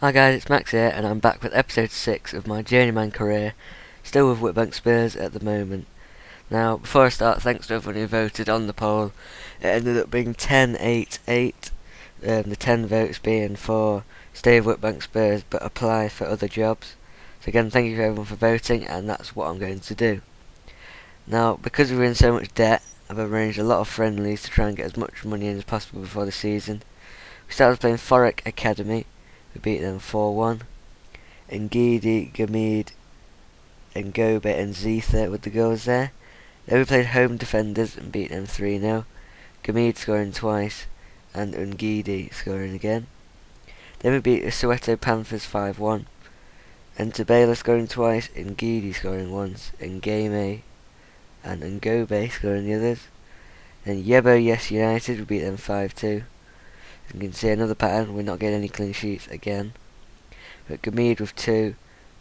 Hi guys, it's Max here, and I'm back with episode 6 of my Journeyman career, still with Witbank Spurs at the moment. Now, before I start, thanks to everyone who voted on the poll. It ended up being 10-8-8, the 10 votes being for stay with Witbank Spurs but apply for other jobs. So again, thank you everyone for voting, and that's what I'm going to do. Now, because we're in so much debt, I've arranged a lot of friendlies to try and get as much money in as possible before the season. We started playing Forek Academy. We beat them 4-1. Ngidi, Gamid, Ngobe and Zetha with the goals there. Then we played home defenders and beat them 3-0. Gamid scoring twice and Ngidi scoring again. Then we beat the Soweto Panthers 5-1. And Tabela scoring twice, Ngidi scoring once, Ngame and Ngobe scoring the others. Then Yebo Yes United, we beat them 5-2. You can see another pattern, we're not getting any clean sheets again. But Gamid with 2,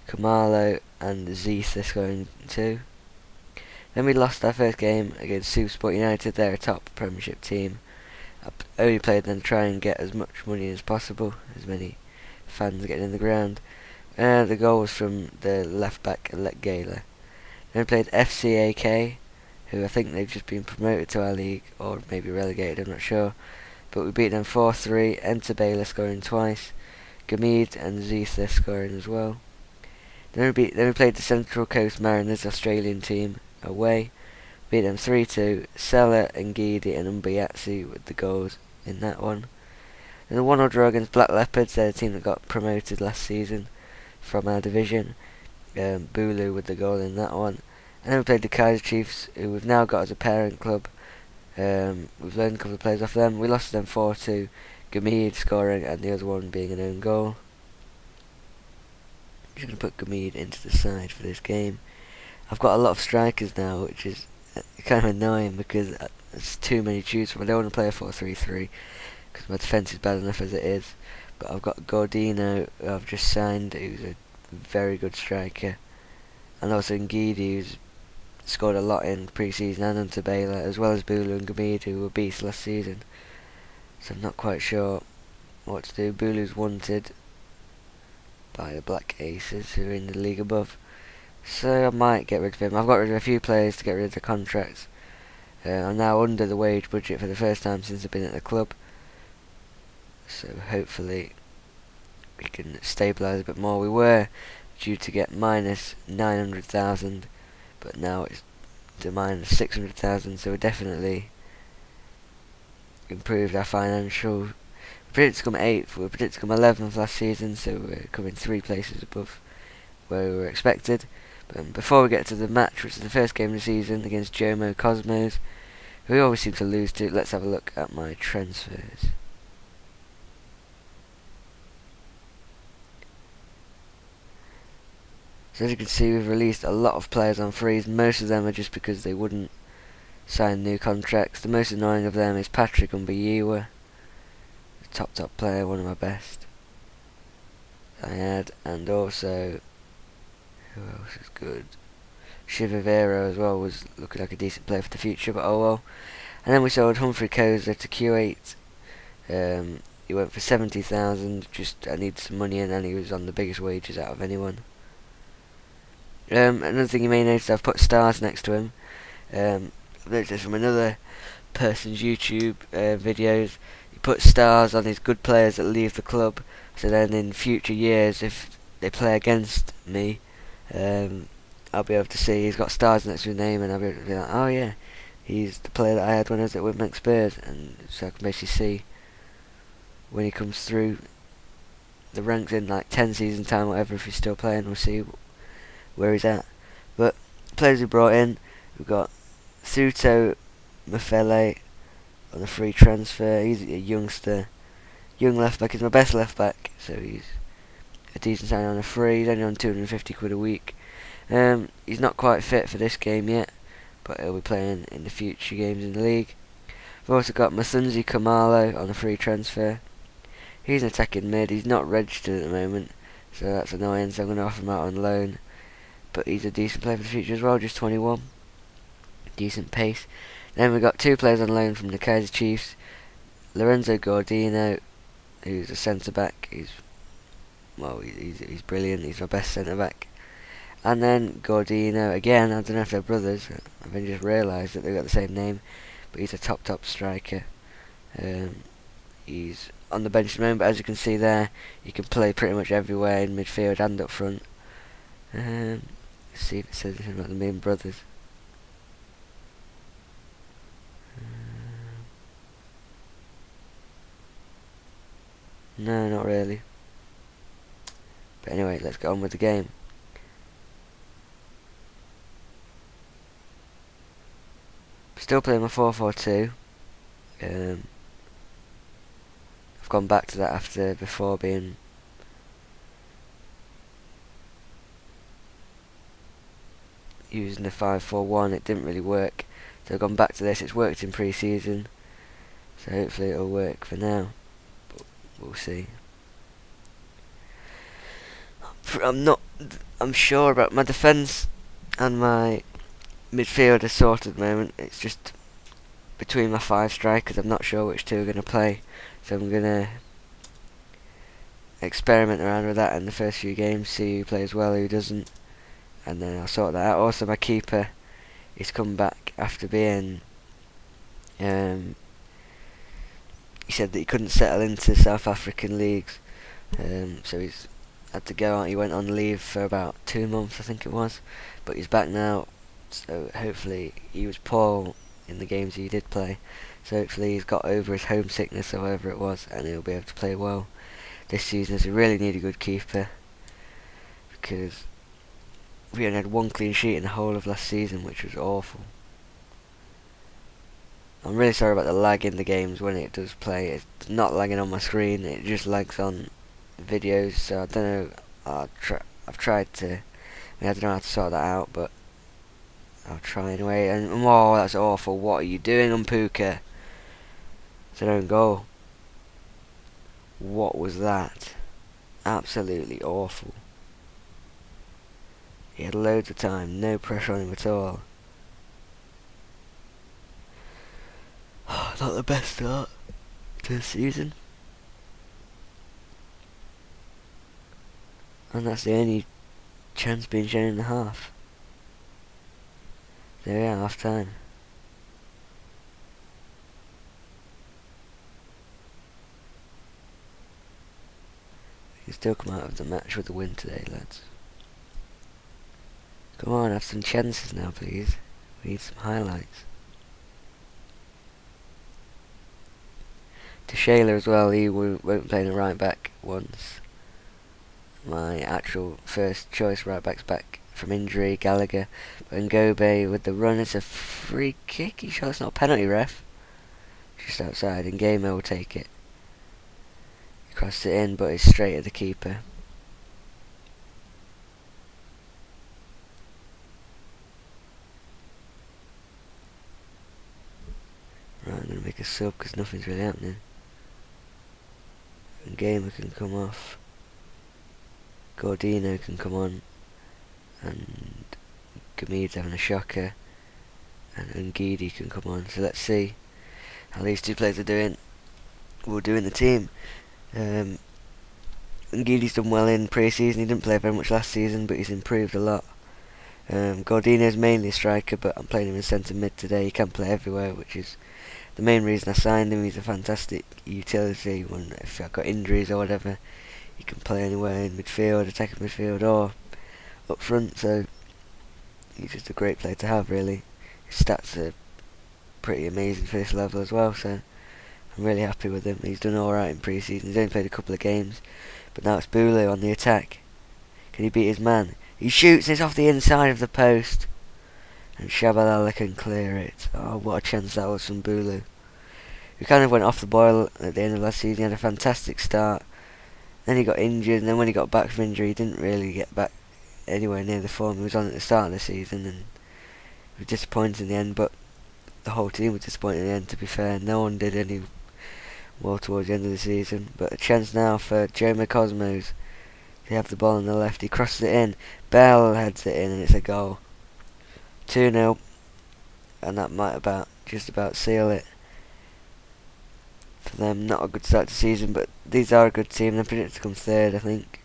Kamalo and Zetha scoring 2. Then we lost our first game against Supersport United, they're a top Premiership team. I only played them to try and get as much money as possible, as many fans getting in the ground. The goal was from the left back, Alec Gaylor. Then we played FCAK, who I think they've just been promoted to our league, or maybe relegated, I'm not sure. But we beat them 4-3, Enter Baylor scoring twice, Gamid and Zetha scoring as well. Then we played the Central Coast Mariners, Australian team, away. Beat them 3-2, Sella, Ngidi and Umbayatsi with the goals in that one. And the 1-0 draw against Black Leopards, they're the team that got promoted last season from our division. Bulu with the goal in that one. And then we played the Kaiser Chiefs, who we've now got as a parent club. We've learned a couple of players off them. We lost them 4-2, Gamid scoring and the other one being an own goal. I'm just going to put Gamid into the side for this game. I've got a lot of strikers now, which is kind of annoying because there's too many to choose from. I don't want to play a 4-3-3 because my defence is bad enough as it is. But I've got Gordino, who I've just signed, who's a very good striker. And also Ngidi, who's scored a lot in pre-season, and Hunter Baylor, as well as Bulu and Gamid, who were beasts last season. So I'm not quite sure what to do. Bulu's wanted by the Black Aces, who are in the league above. So I might get rid of him. I've got rid of a few players to get rid of the contracts. I'm now under the wage budget for the first time since I've been at the club. So hopefully we can stabilise a bit more. We were due to get minus 900,000, but now it's to minus 600,000, so we're definitely improved our financial. We predicted to come 8th, we predicted to come 11th last season, so we're coming 3 places above where we were expected. But before we get to the match, which is the first game of the season against Jomo Cosmos, who we always seem to lose to, let's have a look at my transfers. So as you can see, we've released a lot of players on frees. Most of them are just because they wouldn't sign new contracts. The most annoying of them is Patrick Umbayiwa, the top player, one of my best I had. And also, who else is good? Shivavero as well was looking like a decent player for the future, but oh well. And then we sold Humphrey Koza to Q8. He went for 70,000, just I needed some money in, and he was on the biggest wages out of anyone. Another thing you may notice, I've put stars next to him. I've noticed this from another person's YouTube videos. He puts stars on his good players that leave the club, so then in future years, if they play against me, I'll be able to see he's got stars next to his name, and I'll be able to be like, oh yeah, he's the player that I had when I was at Witbank Spurs, and so I can basically see when he comes through the ranks in like 10 season time, whatever, if he's still playing, we'll see where he's at. But players we brought in, we've got Thuto Mafele on a free transfer. He's a youngster, young left back. He's my best left back, so he's a decent sign on a free. He's only on 250 quid a week. He's not quite fit for this game yet, but he'll be playing in the future games in the league. We've also got Masunzi Kamalo on a free transfer. He's an attacking mid. He's not registered at the moment, so that's annoying, so I'm going to offer him out on loan. But he's a decent player for the future as well, just 21. Decent pace. Then we've got 2 players on loan from the Kaiser Chiefs. Lorenzo Gordino, who's a centre back. He's well, he's brilliant. He's my best centre back. And then Gordino again. I don't know if they're brothers. I've only just realised that they've got the same name, but he's a top striker. He's on the bench at the moment, but as you can see there, he can play pretty much everywhere in midfield and up front. Let's see if it says anything about the main brothers. No, not really. But anyway, let's get on with the game. Still playing my 4-4-2. I've gone back to that after before being using the 5-4-1. It didn't really work, so I've gone back to this. It's worked in pre-season, so hopefully it'll work for now, but we'll see. I'm sure about my defence and my midfield are sorted at the moment. It's just between my 5 strikers. I'm not sure which 2 are going to play, so I'm going to experiment around with that in the first few games, see who plays well, who doesn't, and then I'll sort that out. Also, my keeper is come back after being he said that he couldn't settle into South African leagues, so he's had to go on. He went on leave for about 2 months, I think it was, but he's back now, so hopefully he was poor in the games he did play, so hopefully he's got over his homesickness or whatever it was, and he'll be able to play well this season, as we really need a good keeper, because we only had 1 clean sheet in the whole of last season, which was awful. I'm really sorry about the lag in the games when it does play. It's not lagging on my screen, it just lags on videos, so I don't know. I've tried to. I don't know how to sort that out, but I'll try anyway. And oh, that's awful! What are you doing, Umpuka? It's an own goal. What was that? Absolutely awful. He had loads of time, no pressure on him at all. Not the best start to the season. And that's the only chance being shown in the half. There we are, half time. We can still come out of the match with a win today, lads. Come on, have some chances now, please. We need some highlights. To Shayla as well, he won't play the right back once my actual first choice right back's back from injury, Gallagher. But Ngobe with the run, it's a free kick. He sure it's not a penalty, ref? Just outside, and Gamer will take it. He crossed it in, but it's straight at the keeper. Right, I'm going to make a sub because nothing's really happening. And Gamer can come off. Gordino can come on. And Gamid's having a shocker. And Ngidi can come on. So let's see how these 2 players are doing. We'll do in the team. Ngidi's done well in pre-season. He didn't play very much last season, but he's improved a lot. Gordino's mainly a striker, but I'm playing him in centre mid today. He can play everywhere, which is the main reason I signed him. He's a fantastic utility. If I've got injuries or whatever, he can play anywhere in midfield, attacking midfield, or up front. So he's just a great player to have, really. His stats are pretty amazing for this level as well, so I'm really happy with him. He's done alright in pre-season. He's only played a couple of games, but now it's Bulu on the attack. Can he beat his man? He shoots this off the inside of the post, and Shabalala can clear it. Oh, what a chance that was from Bulu. He kind of went off the boil at the end of last season. He had a fantastic start, then he got injured, and then when he got back from injury, he didn't really get back anywhere near the form he was on at the start of the season, and it was disappointing in the end. But the whole team was disappointed in the end, to be fair. No one did any well towards the end of the season. But a chance now for Joe Cosmos. They have the ball on the left, he crosses it in, Bell heads it in, and it's a goal. 2-0, and that might just about seal it for them. Not a good start to the season, but these are a good team. They're predicted to come third, I think.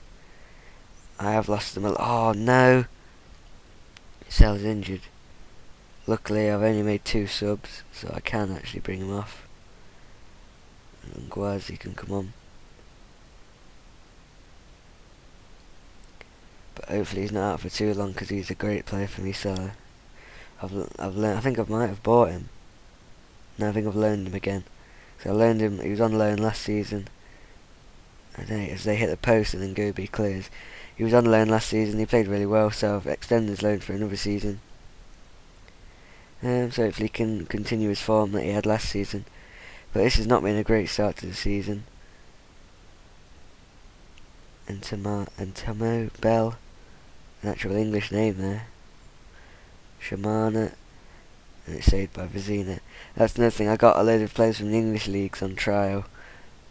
I have lost them a lot. Oh no! Sal's injured. Luckily I've only made 2 subs, so I can actually bring him off. And Gwazi can come on. But hopefully he's not out for too long, because he's a great player for me, so I've learned. I think I might have bought him. No, I think I've loaned him again. So I loaned him. He was on loan last season. And then as they hit the post and then Gobi clears, he was on loan last season. He played really well, so I've extended his loan for another season. So hopefully he can continue his form that he had last season. But this has not been a great start to the season. And Tomo Bell, an actual English name there. Shamana, and it's saved by Vizina. That's another thing. I got a load of players from the English leagues on trial,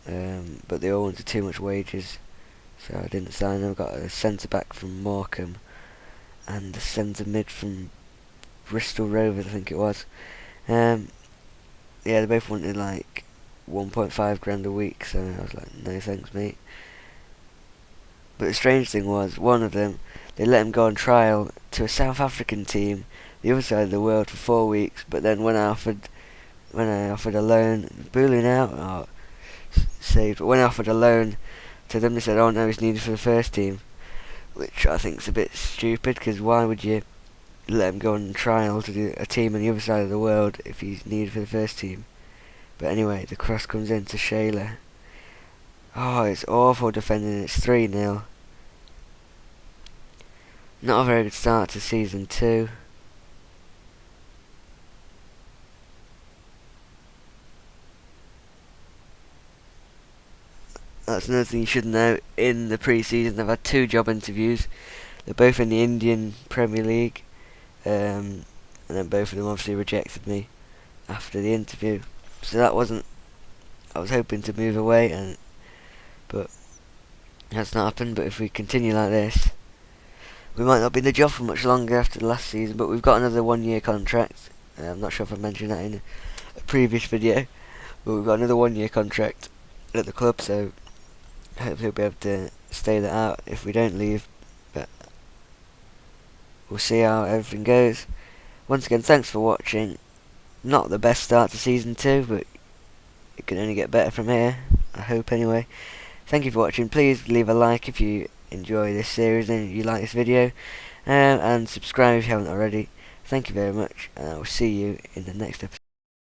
but they all wanted too much wages, so I didn't sign them. I got a centre back from Morecambe and a centre mid from Bristol Rovers, I think it was. Yeah, they both wanted like 1.5 grand a week, so I was like, no thanks, mate. But the strange thing was, one of them, they let him go on trial to a South African team, the other side of the world, for 4 weeks. But then when I offered a loan, booling out, saved. But when I offered a loan to them, they said, "Oh no, he's needed for the first team," which I think is a bit stupid. Because why would you let him go on trial to do a team on the other side of the world if he's needed for the first team? But anyway, the cross comes in to Shayla. Oh, it's awful defending. It's 3-0. Not a very good start to season 2. That's another thing you should know. In the pre-season, I've had 2 job interviews. They're both in the Indian Premier League, and then both of them obviously rejected me after the interview. So that wasn't. I was hoping to move away, but that's not happened. But if we continue like this, we might not be in the job for much longer after the last season. But we've got another 1-year contract. I'm not sure if I mentioned that in a previous video, but we've got another 1-year contract at the club, so hopefully we'll be able to stay that out if we don't leave. But we'll see how everything goes. Once again, thanks for watching. Not the best start to season 2, but it can only get better from here, I hope anyway. Thank you for watching. Please leave a like if you enjoy this series and you like this video, and subscribe if you haven't already. Thank you very much, and I will see you in the next episode.